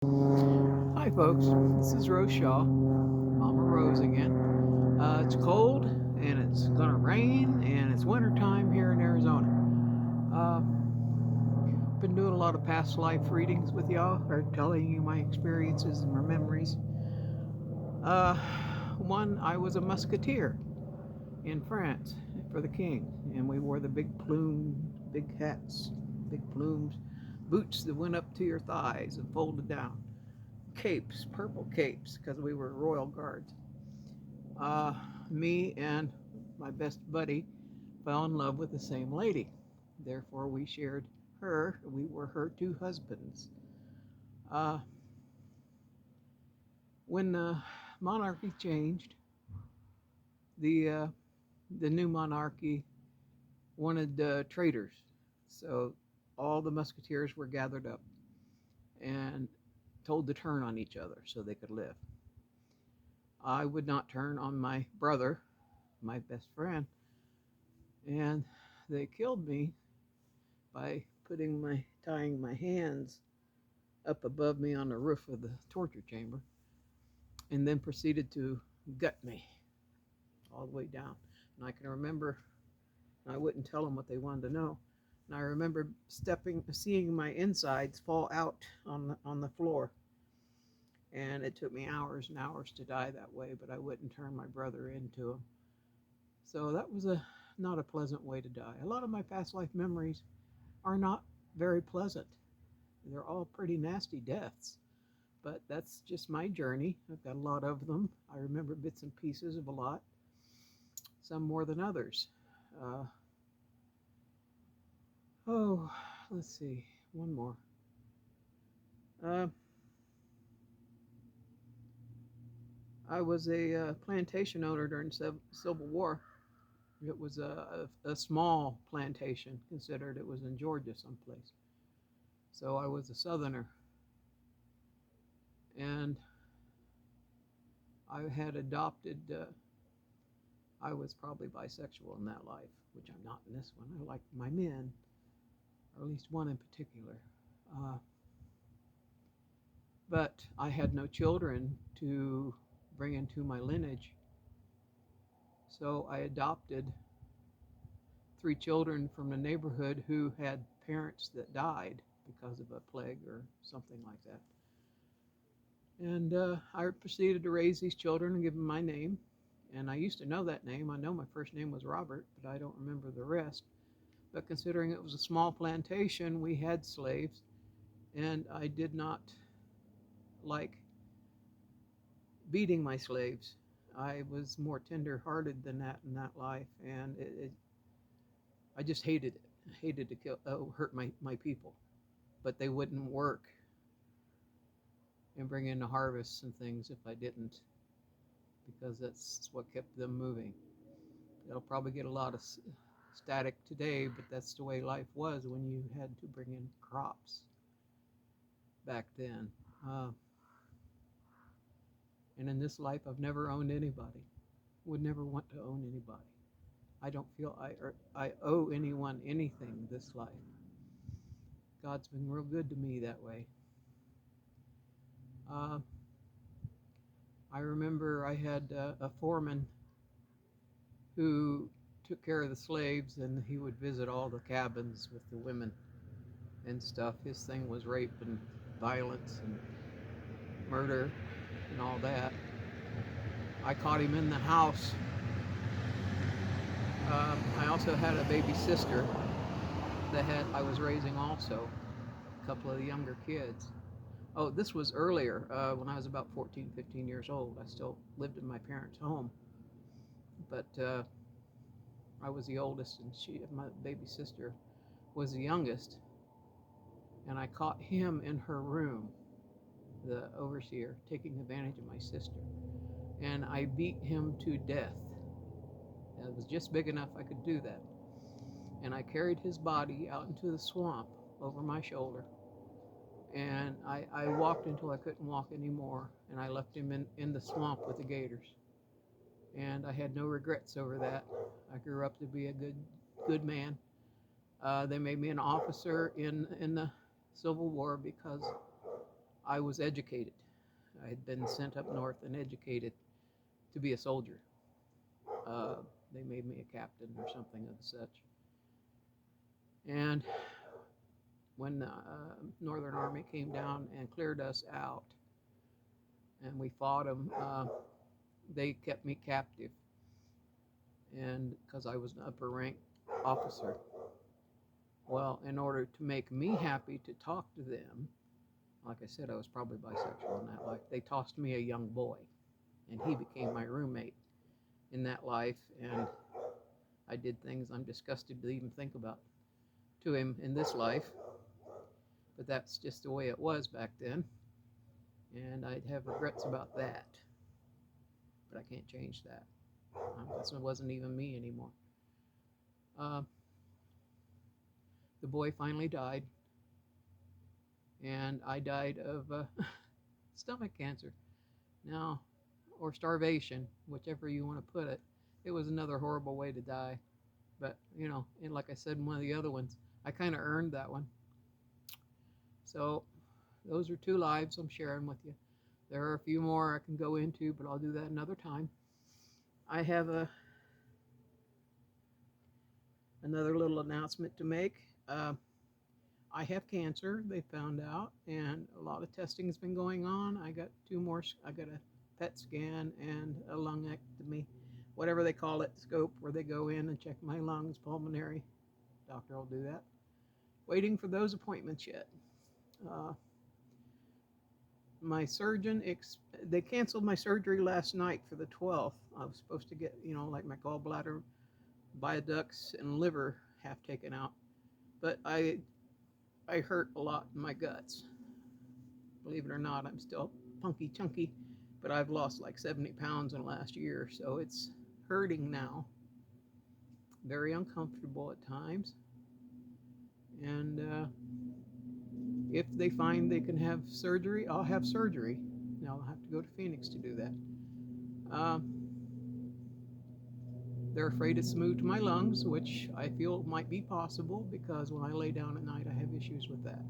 Hi, folks. This is Rose Shaw, Mama Rose again. It's cold and it's gonna rain and it's wintertime here in Arizona. Uh, been doing a lot of past life readings with y'all, or telling you my experiences and my memories. Uh, One, I was a musketeer in France for the king, and we wore the big hats, big plumes, boots that went up to your thighs and folded down, capes, purple capes, because we were royal guards. uh, Me and my best buddy fell in love with the same lady. Therefore, we shared her. We were her two husbands. Uh, when the monarchy changed, the uh, the new monarchy wanted traitors, so all the musketeers were gathered up and told to turn on each other so they could live. I would not turn on my brother, my best friend, and they killed me by tying my hands up above me on the roof of the torture chamber, and then proceeded to gut me all the way down. And I can remember, I wouldn't tell them what they wanted to know. And I remember seeing my insides fall out on the floor. And it took me hours and hours to die that way, but I wouldn't turn my brother into him. So that was a not a pleasant way to die. A lot of my past life memories are not very pleasant. They're all pretty nasty deaths. But that's just my journey. I've got a lot of them. I remember bits and pieces of a lot, some more than others. Uh, oh, let's see, one more. Uh, I was a plantation owner during the Civil War. It was a small plantation, considered it was in Georgia someplace. So I was a southerner, and I had adopted, I was probably bisexual in that life, which I'm not in this one. I like my men, or at least one in particular. Uh, but I had no children to bring into my lineage. So I adopted three children from the neighborhood who had parents that died because of a plague or something like that. And I proceeded to raise these children and give them my name. And I used to know that name. I know my first name was Robert, but I don't remember the rest. But considering it was a small plantation, we had slaves, and I did not like beating my slaves. I was more tender-hearted than that in that life, and I just hated it. I hated to hurt my people, but they wouldn't work and bring in the harvests and things if I didn't, because that's what kept them moving. They'll probably get a lot of static today, but that's the way life was when you had to bring in crops back then. Uh, and in this life, I've never owned anybody. Would never want to own anybody. I don't feel I owe anyone anything this life. God's been real good to me that way. Uh, I remember I had a foreman who took care of the slaves, and he would visit all the cabins with the women and stuff. His thing was rape and violence and murder and all that. I caught him in the house. I also had a baby sister that I was raising also, a couple of the younger kids. Oh, this was earlier, when I was about 14, 15 years old. I still lived in my parents' home, but I was the oldest, and my baby sister, was the youngest. And I caught him in her room, the overseer, taking advantage of my sister. And I beat him to death. It was just big enough I could do that. And I carried his body out into the swamp over my shoulder. And I walked until I couldn't walk anymore. And I left him in the swamp with the gators. And I had no regrets over that. I grew up to be a good man. They made me an officer in the Civil War because I was educated. I had been sent up north and educated to be a soldier. Uh, they made me a captain or something of such. And when the Northern Army came down and cleared us out, and we fought them, they kept me captive, and because I was an upper rank officer. Well, in order to make me happy to talk to them, like I said, I was probably bisexual in that life. They tossed me a young boy, and he became my roommate in that life. And I did things I'm disgusted to even think about to him in this life. But that's just the way it was back then. And I'd have regrets about that. But I can't change that. It wasn't even me anymore. The boy finally died. And I died of stomach cancer. Now, or starvation, whichever you want to put it. It was another horrible way to die. But, and like I said in one of the other ones, I kind of earned that one. So those are 2 lives I'm sharing with you. There are a few more I can go into, but I'll do that another time. I have another little announcement to make. I have cancer, they found out, and a lot of testing has been going on. I got 2 more. I got a PET scan and a lungectomy, whatever they call it, scope, where they go in and check my lungs, pulmonary. Doctor will do that. Waiting for those appointments yet. My surgeon, they canceled my surgery last night for the 12th. I was supposed to get, like my gallbladder, bile ducts, and liver half taken out. But I hurt a lot in my guts. Believe it or not, I'm still punky chunky, but I've lost like 70 pounds in the last year, so it's hurting now. Very uncomfortable at times. And if they find they can have surgery, I'll have surgery. Now I'll have to go to Phoenix to do that. They're afraid it's moved to my lungs, which I feel might be possible because when I lay down at night, I have issues with that.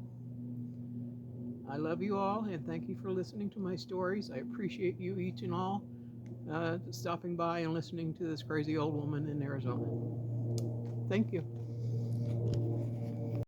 I love you all, and thank you for listening to my stories. I appreciate you each and all stopping by and listening to this crazy old woman in Arizona. Thank you.